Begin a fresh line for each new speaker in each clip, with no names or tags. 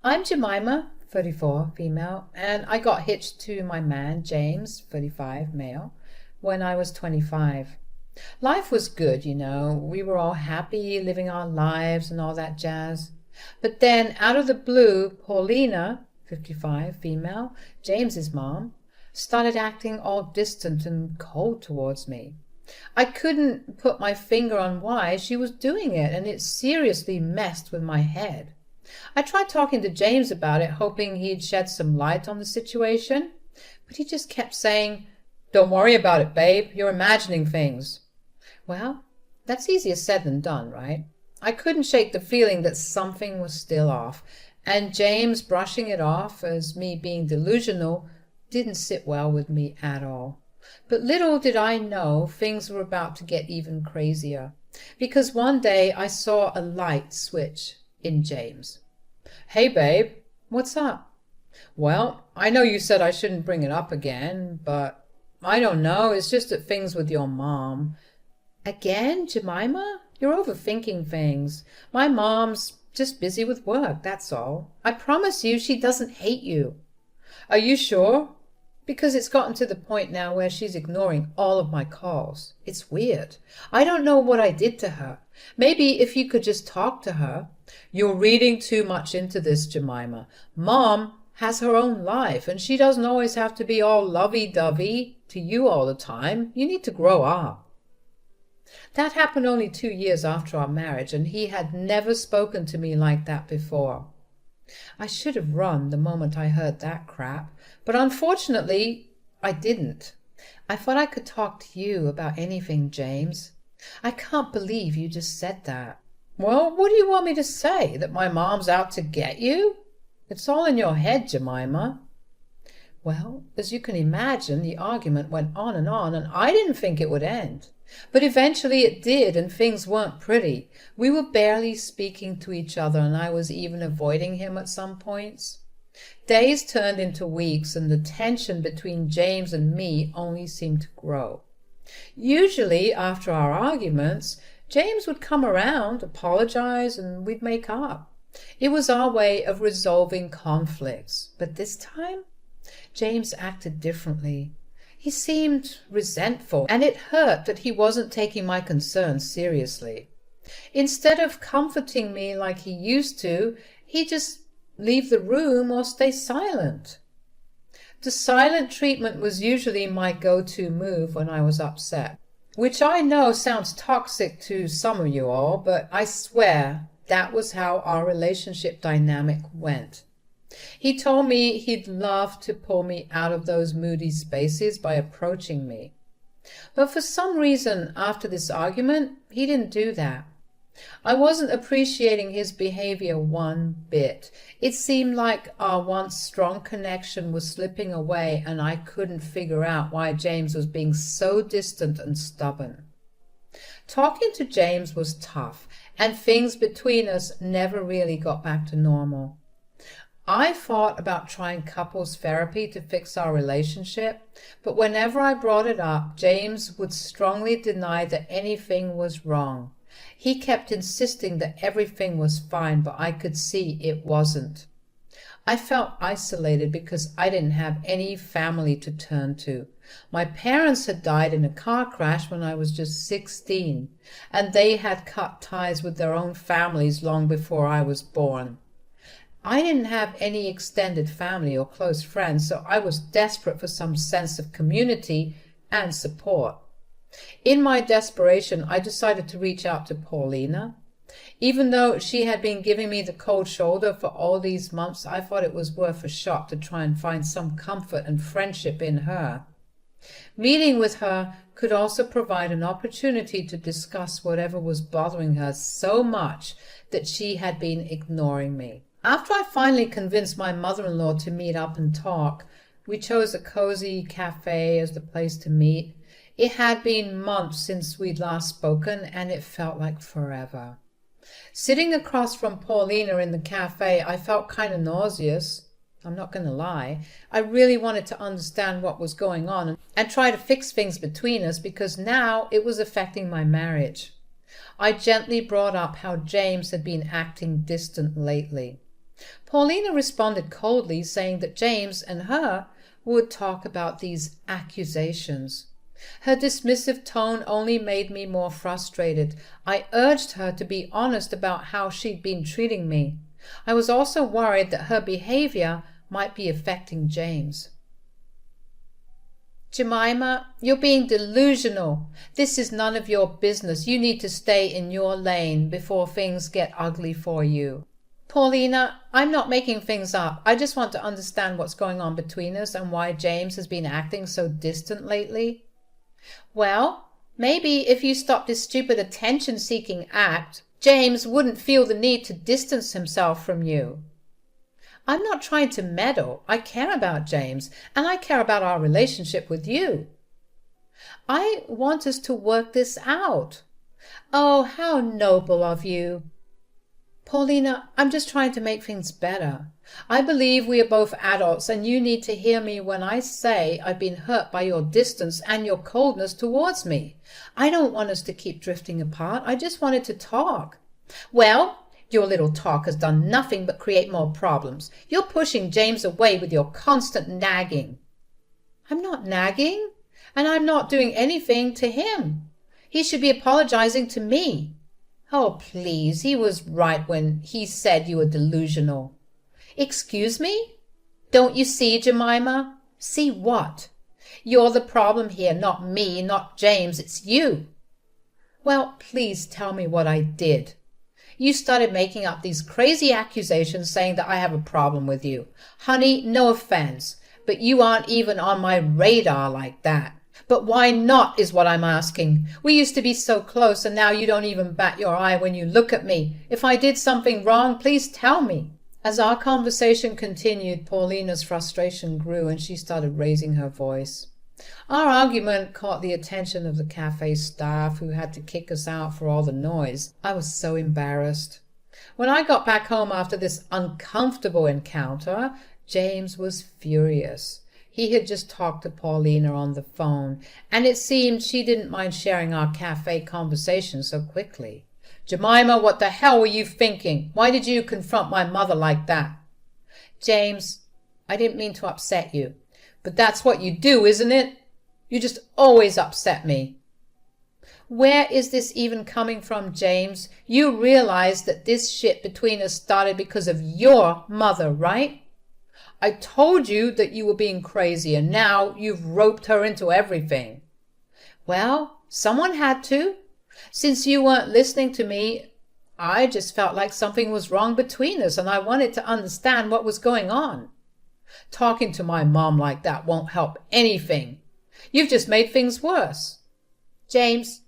I'm Jemima, 34, female, and I got hitched to my man, James, 35, male, when I was 25. Life was good, you know. We were all happy, living our lives and all that jazz. But then, out of the blue, Paulina, 55, female, James's mom, started acting all distant and cold towards me. I couldn't put my finger on why she was doing it, and it seriously messed with my head. I tried talking to James about it, hoping he'd shed some light on the situation, but he just kept saying, "Don't worry about it, babe. You're imagining things." Well, that's easier said than done, right? I couldn't shake the feeling that something was still off, and James brushing it off as me being delusional didn't sit well with me at all. But little did I know things were about to get even crazier, because one day I saw a light switch in James. "Hey, babe, what's up?" "Well, I know you said I shouldn't bring it up again, but I don't know, it's just that things with your mom." "Again, Jemima? You're overthinking things. My mom's just busy with work, that's all. I promise you she doesn't hate you." "Are you sure?" "Because it's gotten to the point now where she's ignoring all of my calls. It's weird. I don't know what I did to her. Maybe if you could just talk to her." "You're reading too much into this, Jemima. Mom has her own life, and she doesn't always have to be all lovey-dovey to you all the time. You need to grow up." That happened only 2 years after our marriage, and he had never spoken to me like that before. I should have run the moment I heard that crap, but unfortunately I didn't. I thought I could talk to you about anything, James. I can't believe you just said that. "Well, what do you want me to say? That my mom's out to get you? It's all in your head, Jemima." Well, as you can imagine, the argument went on, and I didn't think it would end. But eventually it did, and things weren't pretty. We were barely speaking to each other, and I was even avoiding him at some points. Days turned into weeks, and the tension between James and me only seemed to grow. Usually, after our arguments, James would come around, apologize, and we'd make up. It was our way of resolving conflicts. But this time, James acted differently. He seemed resentful, and it hurt that he wasn't taking my concerns seriously. Instead of comforting me like he used to, he'd just leave the room or stay silent. The silent treatment was usually my go-to move when I was upset, which I know sounds toxic to some of you all, but I swear that was how our relationship dynamic went. He told me he'd love to pull me out of those moody spaces by approaching me. But for some reason, after this argument, he didn't do that. I wasn't appreciating his behavior one bit. It seemed like our once strong connection was slipping away, and I couldn't figure out why James was being so distant and stubborn. Talking to James was tough, and things between us never really got back to normal. I thought about trying couples therapy to fix our relationship, but whenever I brought it up, James would strongly deny that anything was wrong. He kept insisting that everything was fine, but I could see it wasn't. I felt isolated because I didn't have any family to turn to. My parents had died in a car crash when I was just 16, and they had cut ties with their own families long before I was born. I didn't have any extended family or close friends, so I was desperate for some sense of community and support. In my desperation, I decided to reach out to Paulina. Even though she had been giving me the cold shoulder for all these months, I thought it was worth a shot to try and find some comfort and friendship in her. Meeting with her could also provide an opportunity to discuss whatever was bothering her so much that she had been ignoring me. After I finally convinced my mother-in-law to meet up and talk, we chose a cozy cafe as the place to meet. It had been months since we'd last spoken, and it felt like forever. Sitting across from Paulina in the cafe, I felt kind of nauseous. I'm not going to lie. I really wanted to understand what was going on and try to fix things between us, because now it was affecting my marriage. I gently brought up how James had been acting distant lately. Paulina responded coldly, saying that James and her would talk about these accusations. Her dismissive tone only made me more frustrated. I urged her to be honest about how she'd been treating me. I was also worried that her behavior might be affecting James. Jemima, you're being delusional. This is none of your business. You need to stay in your lane before things get ugly for you. Paulina, I'm not making things up. I just want to understand what's going on between us and why James has been acting so distant lately. Well, maybe if you stopped this stupid attention-seeking act, James wouldn't feel the need to distance himself from you. I'm not trying to meddle. I care about James, and I care about our relationship with you. I want us to work this out. Oh, how noble of you. Paulina, I'm just trying to make things better. I believe we are both adults, and you need to hear me when I say I've been hurt by your distance and your coldness towards me. I don't want us to keep drifting apart. I just wanted to talk. Well, your little talk has done nothing but create more problems. You're pushing James away with your constant nagging. I'm not nagging, and I'm not doing anything to him. He should be apologizing to me. Oh, please, he was right when he said you were delusional. Excuse me? Don't you see, Jemima? See what? You're the problem here, not me, not James, it's you. Well, please tell me what I did. You started making up these crazy accusations saying that I have a problem with you. Honey, no offense, but you aren't even on my radar like that. But why not is what I'm asking. We used to be so close, and now you don't even bat your eye when you look at me. If I did something wrong, please tell me. As our conversation continued, Paulina's frustration grew, and she started raising her voice. Our argument caught the attention of the cafe staff, who had to kick us out for all the noise. I was so embarrassed. When I got back home after this uncomfortable encounter, James was furious. He had just talked to Paulina on the phone, and it seemed she didn't mind sharing our cafe conversation so quickly. Jemima, what the hell were you thinking? Why did you confront my mother like that? James, I didn't mean to upset you, but that's what you do, isn't it? You just always upset me. Where is this even coming from, James? You realize that this shit between us started because of your mother, right? I told you that you were being crazy, and now you've roped her into everything. Well, someone had to. Since you weren't listening to me, I just felt like something was wrong between us, and I wanted to understand what was going on. Talking to my mom like that won't help anything. You've just made things worse. James,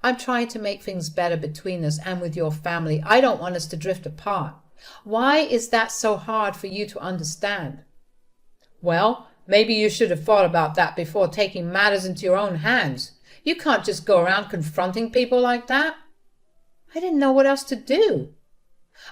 I'm trying to make things better between us and with your family. I don't want us to drift apart. Why is that so hard for you to understand? Well, maybe you should have thought about that before taking matters into your own hands. You can't just go around confronting people like that. I didn't know what else to do.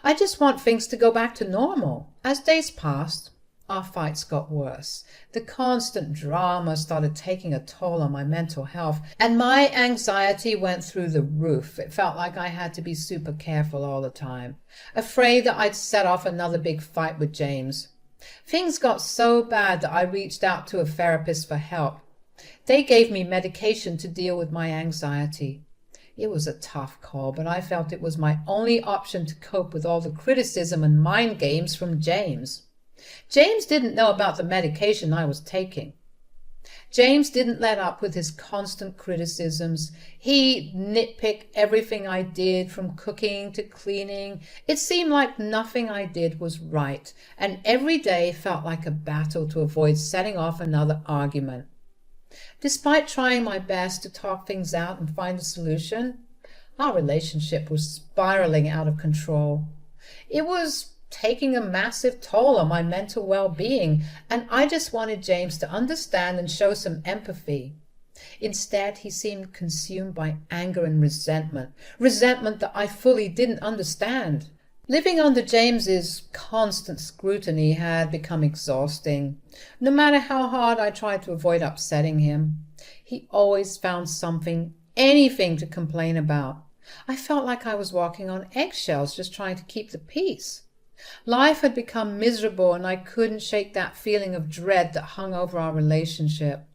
I just want things to go back to normal. As days passed, our fights got worse. The constant drama started taking a toll on my mental health, and my anxiety went through the roof. It felt like I had to be super careful all the time, afraid that I'd set off another big fight with James. Things got so bad that I reached out to a therapist for help. They gave me medication to deal with my anxiety. It was a tough call, but I felt it was my only option to cope with all the criticism and mind games from James. James didn't know about the medication I was taking. James didn't let up with his constant criticisms. He nitpicked everything I did, from cooking to cleaning. It seemed like nothing I did was right, and every day felt like a battle to avoid setting off another argument. Despite trying my best to talk things out and find a solution, our relationship was spiraling out of control. It was taking a massive toll on my mental well-being, and I just wanted James to understand and show some empathy. Instead, he seemed consumed by anger and resentment that I fully didn't understand. Living under James's constant scrutiny had become exhausting. No matter how hard I tried to avoid upsetting him, he always found something, anything to complain about. I felt like I was walking on eggshells just trying to keep the peace. Life had become miserable, and I couldn't shake that feeling of dread that hung over our relationship.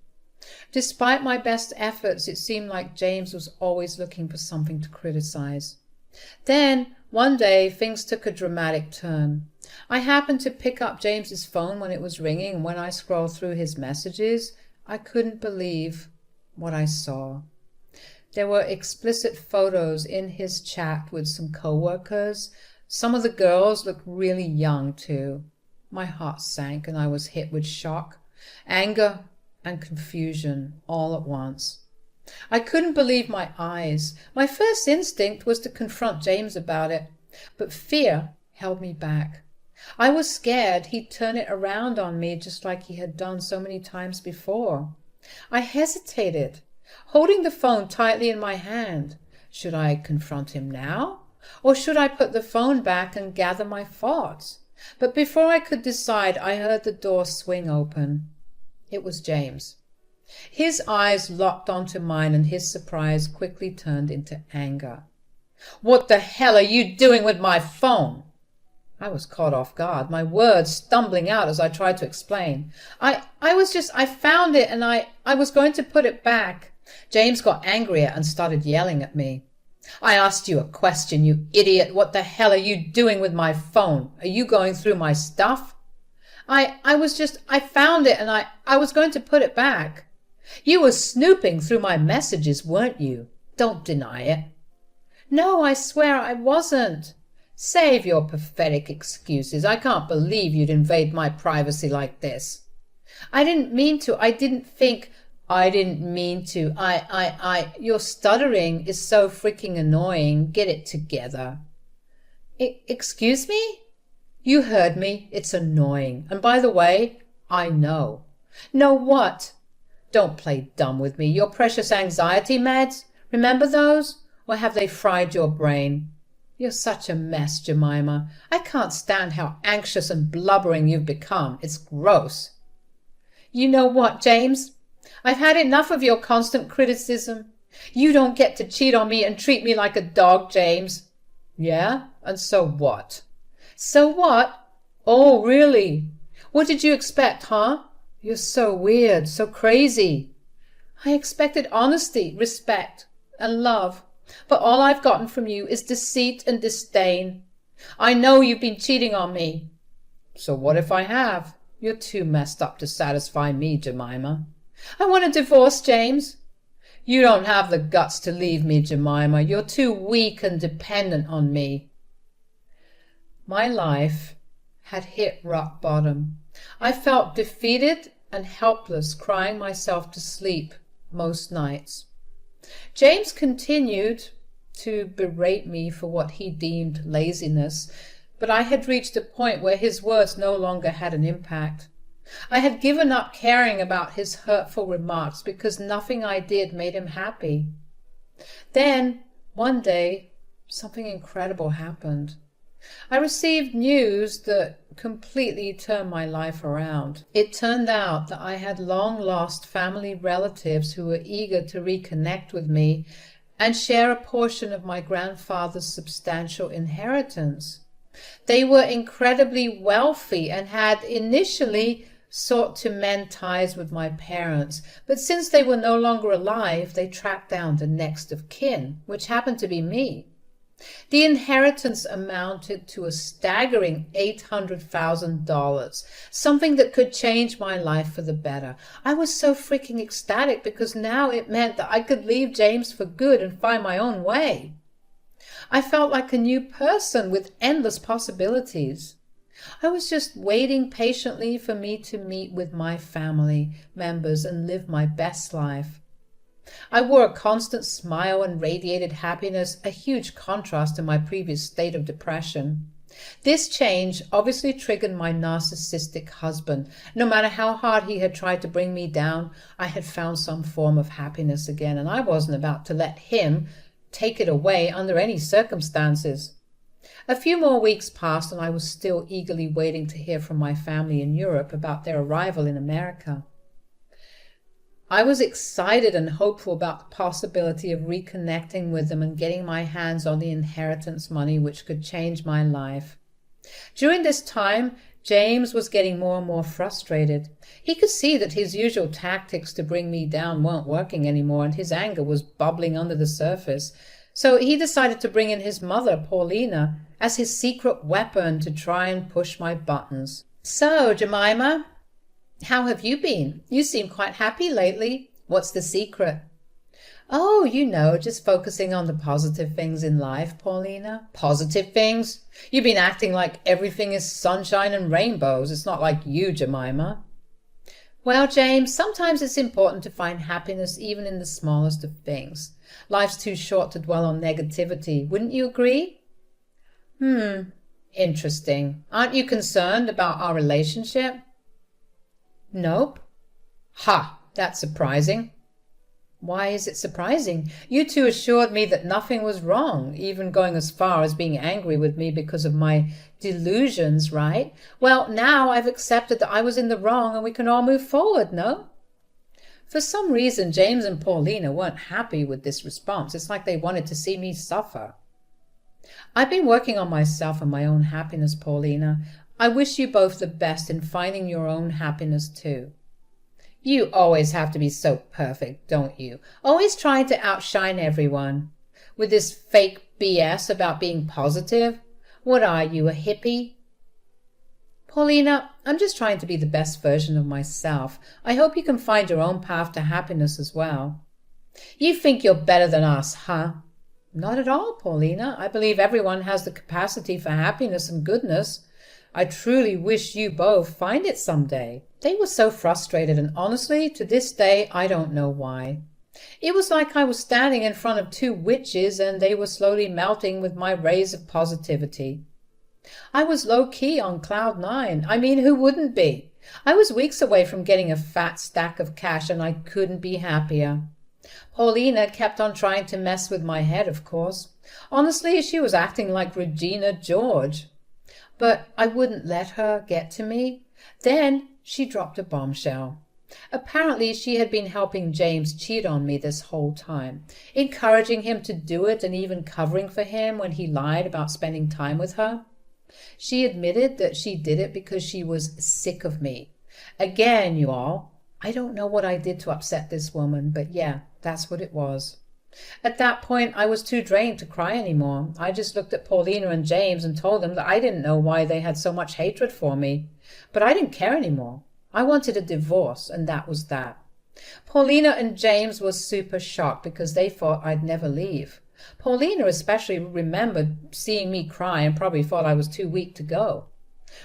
Despite my best efforts, it seemed like James was always looking for something to criticize. Then, one day, things took a dramatic turn. I happened to pick up James's phone when it was ringing, and when I scrolled through his messages, I couldn't believe what I saw. There were explicit photos in his chat with some co-workers. Some of the girls looked really young, too. My heart sank, and I was hit with shock, anger, and confusion all at once. I couldn't believe my eyes. My first instinct was to confront James about it, but fear held me back. I was scared he'd turn it around on me just like he had done so many times before. I hesitated, holding the phone tightly in my hand. Should I confront him now, or should I put the phone back and gather my thoughts? But before I could decide, I heard the door swing open. It was James. His eyes locked onto mine, and his surprise quickly turned into anger. "What the hell are you doing with my phone?" I was caught off guard, my words stumbling out as I tried to explain. I found it, and I was going to put it back. James got angrier and started yelling at me. "I asked you a question, you idiot. What the hell are you doing with my phone? Are you going through my stuff?" I found it, and I was going to put it back." "You were snooping through my messages, weren't you? Don't deny it." "No, I swear I wasn't." "Save your pathetic excuses. I can't believe you'd invade my privacy like this." "I didn't mean to. I didn't think." "I didn't mean to. Your stuttering is so freaking annoying. Get it together." Excuse me?" "You heard me. It's annoying. And by the way, I know." "Know what?" "Don't play dumb with me. Your precious anxiety meds? Remember those? Or have they fried your brain? You're such a mess, Jemima. I can't stand how anxious and blubbering you've become. It's gross." "You know what, James? I've had enough of your constant criticism. You don't get to cheat on me and treat me like a dog, James." "Yeah? And so what?" "So what? Oh, really? What did you expect, huh? You're so weird, so crazy." "I expected honesty, respect, and love. But all I've gotten from you is deceit and disdain. I know you've been cheating on me." "So what if I have? You're too messed up to satisfy me, Jemima." "I want a divorce, James." "You don't have the guts to leave me, Jemima. You're too weak and dependent on me." My life had hit rock bottom. I felt defeated and helpless, crying myself to sleep most nights. James continued to berate me for what he deemed laziness, but I had reached a point where his words no longer had an impact. I had given up caring about his hurtful remarks because nothing I did made him happy. Then, one day, something incredible happened. I received news that completely turned my life around. It turned out that I had long lost family relatives who were eager to reconnect with me and share a portion of my grandfather's substantial inheritance. They were incredibly wealthy and had initially sought to mend ties with my parents, but since they were no longer alive, they tracked down the next of kin, which happened to be me. The inheritance amounted to a staggering $800,000, something that could change my life for the better. I was so freaking ecstatic because now it meant that I could leave James for good and find my own way. I felt like a new person with endless possibilities. I was just waiting patiently for me to meet with my family members and live my best life. I wore a constant smile and radiated happiness, a huge contrast to my previous state of depression. This change obviously triggered my narcissistic husband. No matter how hard he had tried to bring me down, I had found some form of happiness again, and I wasn't about to let him take it away under any circumstances. A few more weeks passed, and I was still eagerly waiting to hear from my family in Europe about their arrival in America. I was excited and hopeful about the possibility of reconnecting with them and getting my hands on the inheritance money which could change my life. During this time, James was getting more and more frustrated. He could see that his usual tactics to bring me down weren't working anymore, and his anger was bubbling under the surface. So he decided to bring in his mother, Paulina, as his secret weapon to try and push my buttons. "So, Jemima, how have you been? You seem quite happy lately. What's the secret?" "Oh, just focusing on the positive things in life, Paulina." "Positive things? You've been acting like everything is sunshine and rainbows. It's not like you, Jemima." "Well, James, sometimes it's important to find happiness even in the smallest of things. Life's too short to dwell on negativity. Wouldn't you agree?" Interesting. Aren't you concerned about our relationship?" "Nope." "Ha, that's surprising." "Why is it surprising? You two assured me that nothing was wrong, even going as far as being angry with me because of my delusions, right? Well, now I've accepted that I was in the wrong and we can all move forward, no?" For some reason, James and Paulina weren't happy with this response. It's like they wanted to see me suffer. "I've been working on myself and my own happiness, Paulina. I wish you both the best in finding your own happiness too." "You always have to be so perfect, don't you? Always trying to outshine everyone. With this fake BS about being positive. What are you, a hippie?" "Paulina, I'm just trying to be the best version of myself. I hope you can find your own path to happiness as well." "You think you're better than us, huh?" "Not at all, Paulina. I believe everyone has the capacity for happiness and goodness. I truly wish you both find it someday." They were so frustrated, and honestly, to this day, I don't know why. It was like I was standing in front of two witches and they were slowly melting with my rays of positivity. I was low-key on cloud nine. I mean, who wouldn't be? I was weeks away from getting a fat stack of cash and I couldn't be happier. Paulina kept on trying to mess with my head, of course. Honestly, she was acting like Regina George. But I wouldn't let her get to me. Then she dropped a bombshell. Apparently she had been helping James cheat on me this whole time, encouraging him to do it and even covering for him when he lied about spending time with her. She admitted that she did it because she was sick of me. Again, you all, I don't know what I did to upset this woman, but yeah, that's what it was. At that point, I was too drained to cry anymore. I just looked at Paulina and James and told them that I didn't know why they had so much hatred for me. But I didn't care anymore. I wanted a divorce, and that was that. Paulina and James were super shocked because they thought I'd never leave. Paulina especially remembered seeing me cry and probably thought I was too weak to go.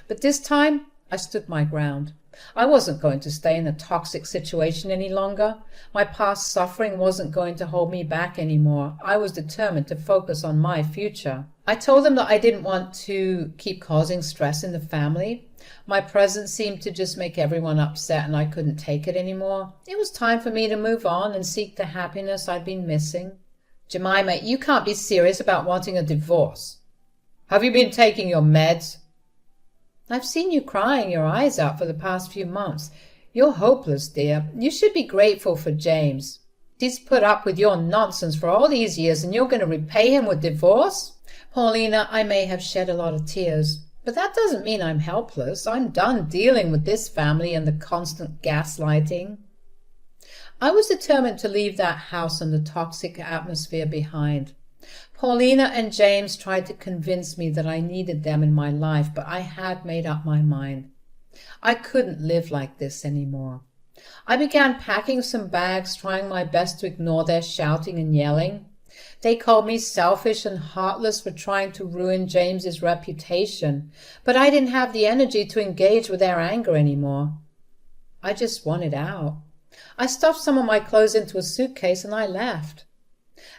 But this time, I stood my ground. I wasn't going to stay in a toxic situation any longer. My past suffering wasn't going to hold me back anymore. I was determined to focus on my future. I told them that I didn't want to keep causing stress in the family. My presence seemed to just make everyone upset and I couldn't take it anymore. It was time for me to move on and seek the happiness I'd been missing. Jemima, you can't be serious about wanting a divorce. Have you been taking your meds? I've seen you crying your eyes out for the past few months. You're hopeless, dear. You should be grateful for James. He's put up with your nonsense for all these years and you're going to repay him with divorce? Paulina, I may have shed a lot of tears, but that doesn't mean I'm helpless. I'm done dealing with this family and the constant gaslighting. I was determined to leave that house and the toxic atmosphere behind. Paulina and James tried to convince me that I needed them in my life, but I had made up my mind. I couldn't live like this anymore. I began packing some bags, trying my best to ignore their shouting and yelling. They called me selfish and heartless for trying to ruin James's reputation, but I didn't have the energy to engage with their anger anymore. I just wanted out. I stuffed some of my clothes into a suitcase and I left.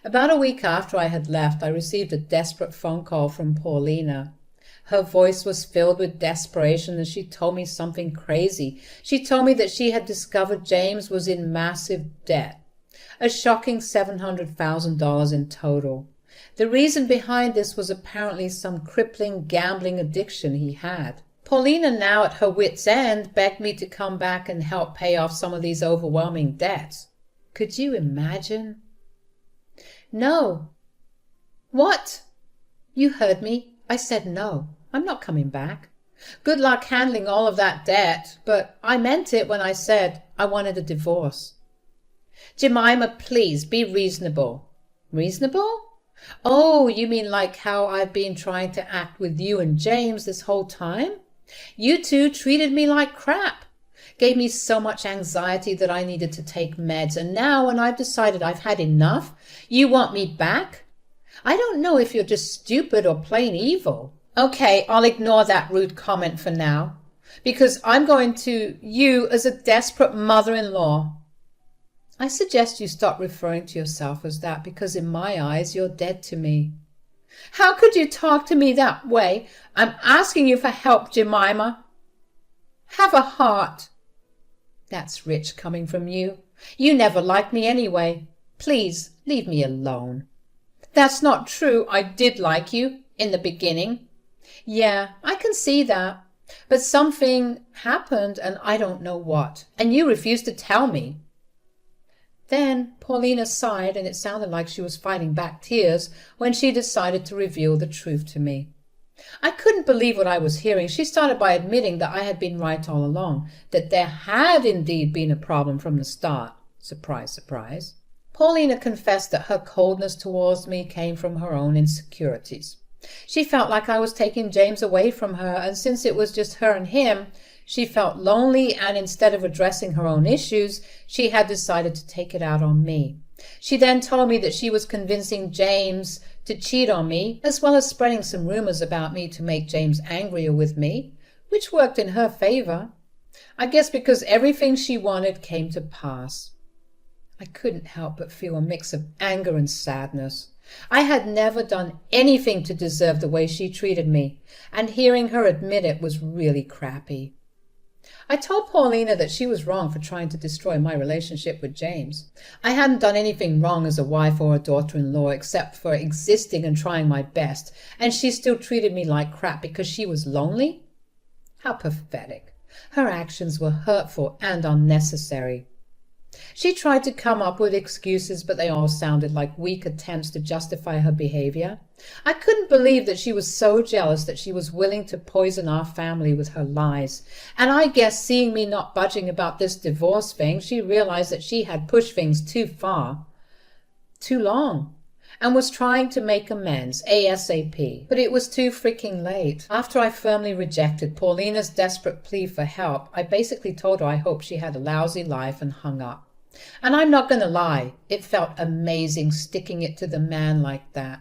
About a week after I had left, I received a desperate phone call from Paulina. Her voice was filled with desperation and she told me something crazy. She told me that she had discovered James was in massive debt, a shocking $700,000 in total. The reason behind this was apparently some crippling gambling addiction he had. Paulina, now at her wit's end, begged me to come back and help pay off some of these overwhelming debts. Could you imagine? No. What? You heard me. I said no. I'm not coming back. Good luck handling all of that debt, but I meant it when I said I wanted a divorce. Jemima, please be reasonable. Reasonable? Oh, you mean like how I've been trying to act with you and James this whole time? You two treated me like crap, gave me so much anxiety that I needed to take meds, and now when I've decided I've had enough, you want me back? I don't know if you're just stupid or plain evil. Okay, I'll ignore that rude comment for now, because I'm going to you as a desperate mother-in-law. I suggest you stop referring to yourself as that, because in my eyes you're dead to me. How could you talk to me that way? I'm asking you for help, Jemima. Have a heart. That's rich coming from you. You never liked me anyway. Please leave me alone. That's not true. I did like you in the beginning. Yeah, I can see that. But something happened and I don't know what. And you refused to tell me. Then Paulina sighed, and it sounded like she was fighting back tears when she decided to reveal the truth to me. I couldn't believe what I was hearing. She started by admitting that I had been right all along, that there had indeed been a problem from the start. Surprise, surprise. Paulina confessed that her coldness towards me came from her own insecurities. She felt like I was taking James away from her, and since it was just her and him, she felt lonely, and instead of addressing her own issues, she had decided to take it out on me. She then told me that she was convincing James to cheat on me, as well as spreading some rumors about me to make James angrier with me, which worked in her favor. I guess because everything she wanted came to pass. I couldn't help but feel a mix of anger and sadness. I had never done anything to deserve the way she treated me, and hearing her admit it was really crappy. I told Paulina that she was wrong for trying to destroy my relationship with James. I hadn't done anything wrong as a wife or a daughter-in-law except for existing and trying my best, and she still treated me like crap because she was lonely? How pathetic. Her actions were hurtful and unnecessary. She tried to come up with excuses, but they all sounded like weak attempts to justify her behavior. I couldn't believe that she was so jealous that she was willing to poison our family with her lies. And I guess seeing me not budging about this divorce thing, she realized that she had pushed things too far, too long, and was trying to make amends ASAP. But it was too freaking late. After I firmly rejected Paulina's desperate plea for help, I basically told her I hoped she had a lousy life and hung up. And I'm not going to lie, it felt amazing sticking it to the man like that.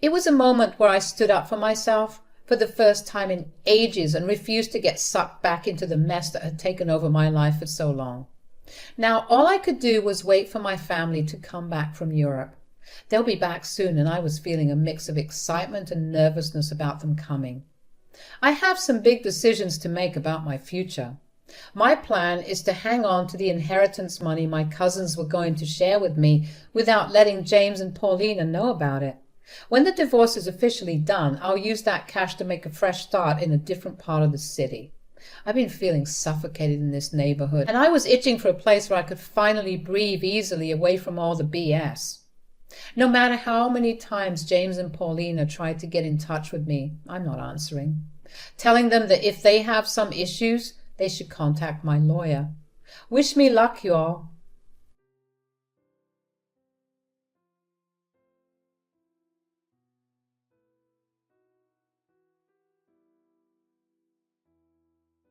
It was a moment where I stood up for myself for the first time in ages and refused to get sucked back into the mess that had taken over my life for so long. Now all I could do was wait for my family to come back from Europe. They'll be back soon, and I was feeling a mix of excitement and nervousness about them coming. I have some big decisions to make about my future. My plan is to hang on to the inheritance money my cousins were going to share with me without letting James and Paulina know about it. When the divorce is officially done, I'll use that cash to make a fresh start in a different part of the city. I've been feeling suffocated in this neighborhood, and I was itching for a place where I could finally breathe easily away from all the BS. No matter how many times James and Paulina tried to get in touch with me, I'm not answering, telling them that if they have some issues, they should contact my lawyer. Wish me luck, y'all.